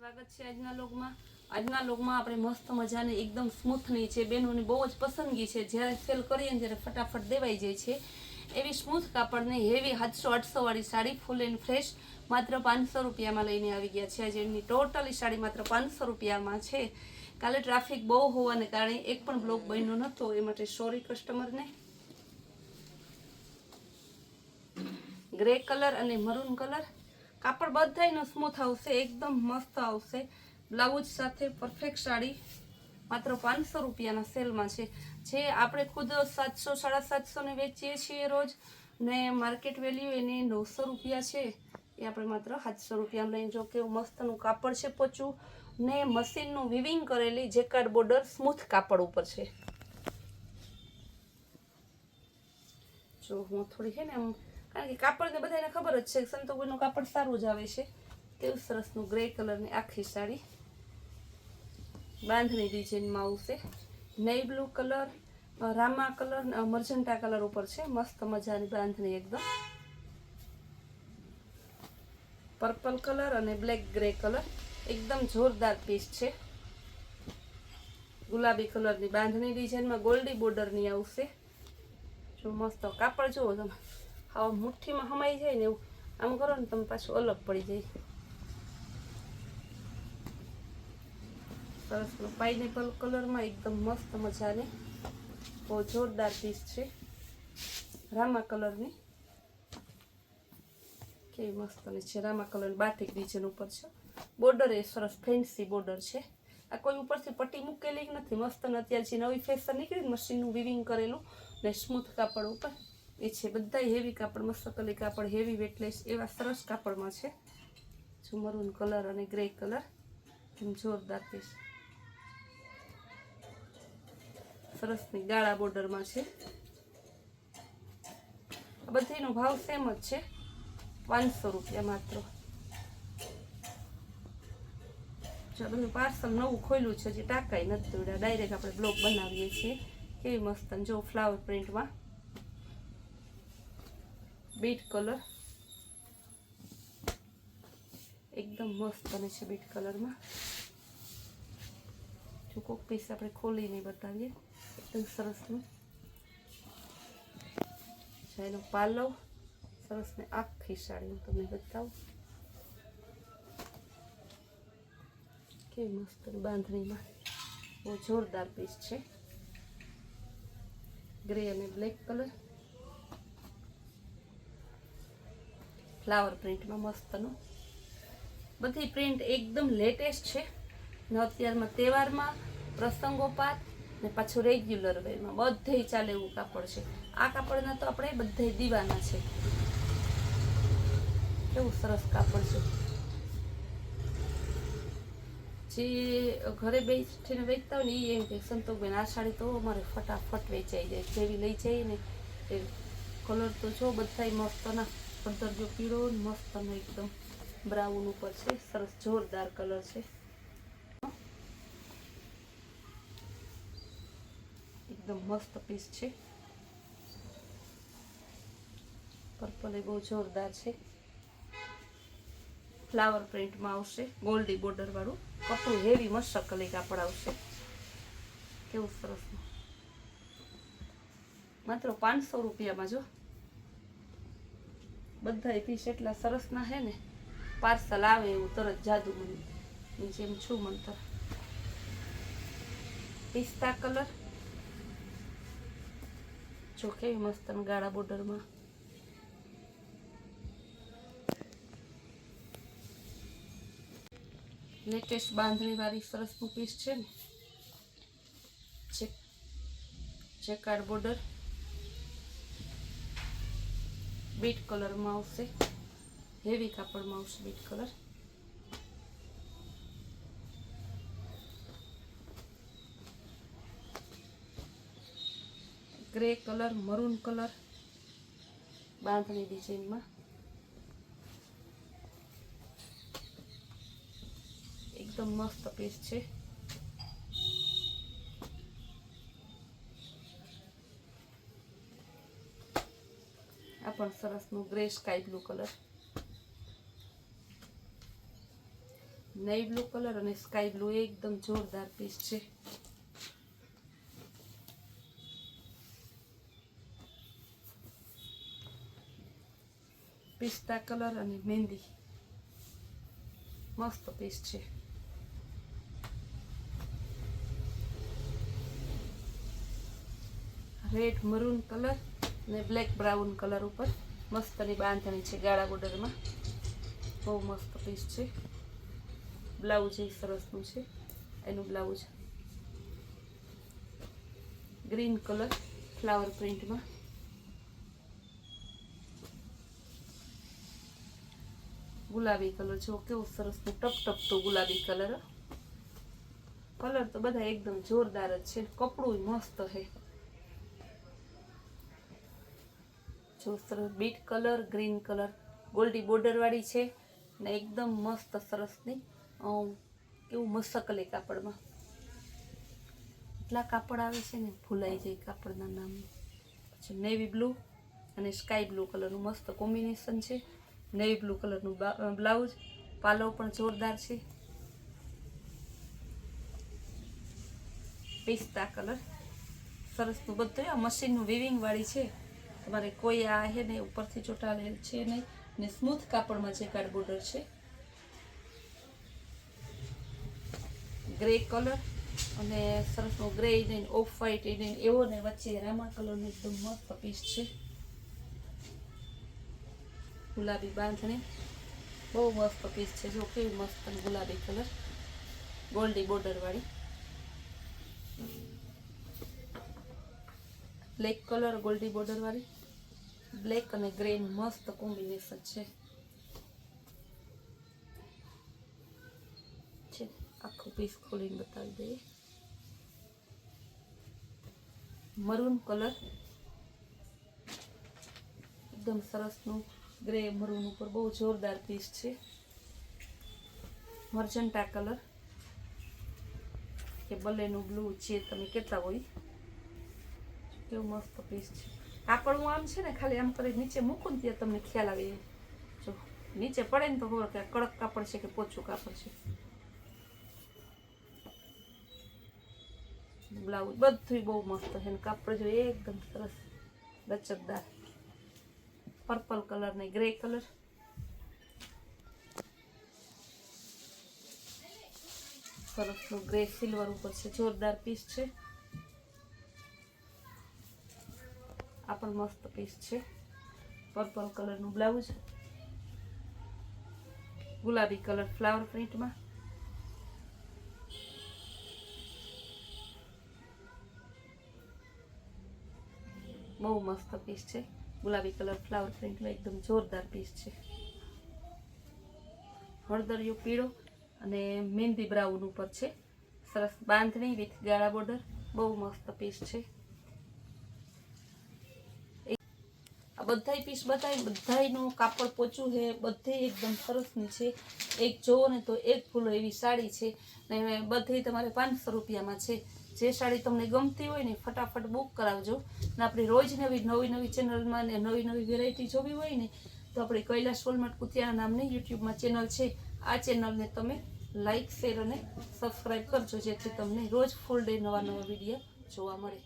સ્વાગત છે આજના લોગમાં આપણે મસ્ત મજાની એકદમ સ્મૂથની છે બેનોની બહુ જ પસંદગી છે જ્યારે સેલ કરીએ ને ત્યારે ફટાફટ દેવાઈ જાય છે એવી સ્મૂથ કાપડની હેવી 700-800 વાળી સાડી ફૂલ એન્ડ ફ્રેશ માત્ર 500 રૂપિયામાં લઈને આવી ગયા છે આજે એમની ટોટલી સાડી માત્ર 500 રૂપિયામાં છે કાલે ટ્રાફિક બહુ હોવાને કારણે એક પણ બ્લોક બન્યો નહોતો એ માટે સોરી કસ્ટમરને ગ્રે કલર અને મરૂન કલર કાપડ બધાયનો સ્મૂથ આવશે એકદમ મસ્ત આવશે બ્લાઉઝ સાથે પરફેક્ટ સાડી માત્ર 500 રૂપિયાના સેલમાં છે જે આપણે ખુદ 700-750 ને વેચીએ છીએ રોજ ને માર્કેટ વેલ્યુ એની 900 રૂપિયા છે એ આપણે માત્ર 700 રૂપિયામાં લઈને જો કેવું મસ્તનું કાપડ છે પોચું ને મશીનનું વિવિંગ કરેલી જેકાર્ડ બોર્ડર સ્મૂથ કાપડ ઉપર છે જો હું થોડી છે ને આમ કારણ કે કાપડને બધાને ખબર જ છે સંતોષનું કાપડ સારું જ આવે છે કેવું સરસનું ગ્રે કલરની આખી સાડી બાંધણી ડિઝાઇનમાં આવશે navy blue colour Rama colour magenta colour ઉપર છે મસ્ત મજાની બાંધણી એકદમ પર્પલ કલર અને બ્લેક ગ્રે કલર એકદમ જોરદાર પીસ છે ગુલાબી કલરની બાંધણી ડિઝાઇનમાં ગોલ્ડી બોર્ડરની આવશે જો મસ્ત કાપડ જુઓ તમે હા મુઠ્ઠીમાં હમાઈ જાય ને એવું આમ કરો ને તમે પાછું અલગ પડી જાય સરસ પાઇનેપલ કલરમાં એકદમ મસ્ત મજાની બહુ જોરદાર પીસ છે રામા કલરની કેવી મસ્તની છે રામા કલરની બાટિક ડિઝાઇન ઉપર છે બોર્ડર એ સરસ ફેન્સી બોર્ડર છે આ કોઈ ઉપરથી પટ્ટી મૂકેલી નથી મસ્ત ને અત્યારે જે નવી ફેશન નીકળી મશીનનું વિવિંગ કરેલું ને સ્મૂથ કાપડ ઉપર એ છે બધા હેવી કાપડ મસ્તકલી કાપડ હેવી વેટલેસ એવા સરસ કાપડમાં છે જો મરૂન કલર અને ગ્રે કલર એમ જોરદાર પીસ સરસની ગાળા બોર્ડરમાં છે આ બધીનો ભાવ સેમ જ છે 500 રૂપિયા માત્ર જો બધું પાર્સલ નવું ખોલ્યું છે હજી ટાંકાઈ નથી તોડ્યા ડાયરેક્ટ આપણે બ્લોક બનાવીએ છીએ કેવી મસ્ત જો ફ્લાવર પ્રિન્ટમાં બીટ કલર એકદમ મસ્ત બને છે બીટ કલરમાં જો કોક પીસ આપણે ખોલીને બતાવીએ એકદમ સરસનું એનો પાલવ સરસ ને આખી સાડી હું તમને બતાવું કેવી મસ્ત બાંધણીમાં બહુ જોરદાર પીસ છે ગ્રે અને બ્લેક કલર ફ્લાવર પ્રિન્ટમાં મસ્તનું બધી પ્રિન્ટ એકદમ લેટેસ્ટ છે ને અત્યારમાં તહેવારમાં પ્રસંગોપાત ને પાછું રેગ્યુલર વેરમાં બધે ચાલે એવું કાપડ છે આ કાપડના તો આપણે બધે દીવાના છે કેવું સરસ કાપડ છે જે ઘરે બેસીને વેચતા હોય ને એ એમ કે સંતોષબેન આ સાડી તો અમારે ફટાફટ વેચાઈ જાય જેવી લઈ જઈએ ને એ કલર તો જો બધાય મસ્તના પંદર જો પીળો મસ્તનો એકદમ બ્રાઉન ઉપર છે સરસ જોરદાર કલર છે એકદમ મસ્ત પીસ છે પર્પલ એ બહુ જોરદાર છે ફ્લાવર પ્રિન્ટમાં આવશે ગોલ્ડી બોર્ડર વાળું કપડું હેવી મસ્તકલી કાપડ આવશે કેવું સરસ માત્ર 500 રૂપિયામાં જો બધા પીસ એટલા સરસના હે ને પાર્સલ આવે એવું તરત જાદુ જેમ છું મંતર પિસ્તા કલર જો કેવી મસ્ત ગાળા બોર્ડરમાં લેટેસ્ટ બાંધણી વાળી સરસનું પીસ છે ને જેકાર્ડ બોર્ડર બીટ કલરમાં આવશે હેવી કાપડમાં આવશે beet colour grey colour maroon colour bandhani ડિઝાઇનમાં એકદમ મસ્ત પીસ છે આ પણ સરસનું grey sky blue colour navy blue colour અને સ્કાય બ્લુ એકદમ જોરદાર પીસ છે. પિસ્તા કલર અને મહેંદી મસ્ત પીસ છે. રેડ મરૂન કલર અને બ્લેક બ્રાઉન કલર ઉપર મસ્તની બાંધણી છે ગાળા બોર્ડરમાં. બહુ મસ્ત પીસ છે. બ્લાઉઝ એ સરસનું છે. એનું બ્લાઉઝ ગ્રીન કલર ફ્લાવર પ્રિન્ટમાં. ગુલાબી કલર જો કેવું સરસનું ટપટપતો ગુલાબી કલર. કલર તો બધા એકદમ જોરદાર જ છે. કપડું મસ્ત છે. જો સરસ bit colour green colour goldy border વાળી છે ને એકદમ મસ્ત સરસની કેવું મસકલી કાપડમાં. એટલા કાપડ આવે છે ને ભૂલાઈ જાય કાપડના નામ. પછી નેવી બ્લુ અને સ્કાય બ્લુ કલરનું મસ્ત કોમ્બિનેશન છે. નેવી બ્લુ કલરનું બ્લાઉઝ. પાલો પણ જોરદાર છે. પિસ્તા કલર સરસનું બધું આ મશીનનું વિવિંગ વાળી છે. તમારે કોઈ આ હે ને ઉપરથી ચોટાડેલ છે નહીં ને સ્મૂથ કાપડમાં જે કાર્ડ બોર્ડર છે. ગ્રે કલર અને સરસનો ગ્રે ને ઓફ વ્હાઈટ એને એવો ને વચ્ચે રામા કલરનો એકદમ મસ્ત પીસ છે. ગુલાબી બાંધણી બહુ મસ્ત પીસ છે. જો કેવી મસ્ત ગુલાબી કલર ગોલ્ડી બોર્ડર વાળી. બ્લેક કલર ગોલ્ડી બોર્ડર વાળી. બ્લેક અને ગ્રે મસ્ત કોમ્બિનેશન છે. આખું પીસ ખોલીને બતાવી દઈએ. મરૂન કલર એકદમ સરસનું ગ્રે મરૂન ઉપર બહુ જોરદાર પીસ છે. મર્જન્ટા કલર કે બલેનું બ્લુ જે તમે કહેતા હોય કેવું મસ્ત પીસ છે. કાપડ આમ છે ને ખાલી આમ કરી નીચે મૂકું ને ત્યાં તમને ખ્યાલ આવે. જો નીચે પડે ને તો ખબર કે કડક કાપડ છે કે પોચું કાપડ છે. બ્લાઉઝ બધું બહુ મસ્ત છે. કાપડ જો એકદમ સરસ લચકદાર. પર્પલ કલર ને ગ્રે કલર. સરસનું ગ્રે સિલ્વર ઉપર છે. જોરદાર પીસ છે. આ પણ મસ્ત પીસ છે. પર્પલ કલરનું બ્લાઉઝ. ગુલાબી કલર ફ્લાવર પ્રિન્ટમાં. બહુ મસ્ત પીસ છે. ગુલાબી કલર ફ્લાવર પ્રિન્ટમાં એકદમ જોરદાર પીસ છે. હળદરિયો પીળો અને મહેંદી બ્રાઉન ઉપર છે. સરસ બાંધણી વિથ ગાળા બોર્ડર. બહુ મસ્ત પીસ છે. આ બધાય પીસ બતાવી બધાયનું કાપડ પોચું છે. બધે એકદમ સરસની છે. એક જોવો ને તો એક ફૂલો એવી સાડી છે ને બધી તમારે 500 રૂપિયામાં છે. જે સાડી તમને ગમતી હોય ને ફટાફટ બુક કરાવજો. ને આપણી રોજ નવી ચેનલમાં ને નવી વેરાયટી જોવી હોય ને તો આપણી કૈલાશ વોલમાર્ટ કુતિયાણા નામની યુટ્યુબમાં ચેનલ છે. આ ચેનલને તમે લાઈક શેર અને સબસ્ક્રાઈબ કરજો જેથી તમને રોજ ફૂલ ડે નવા વિડીયો જોવા મળે.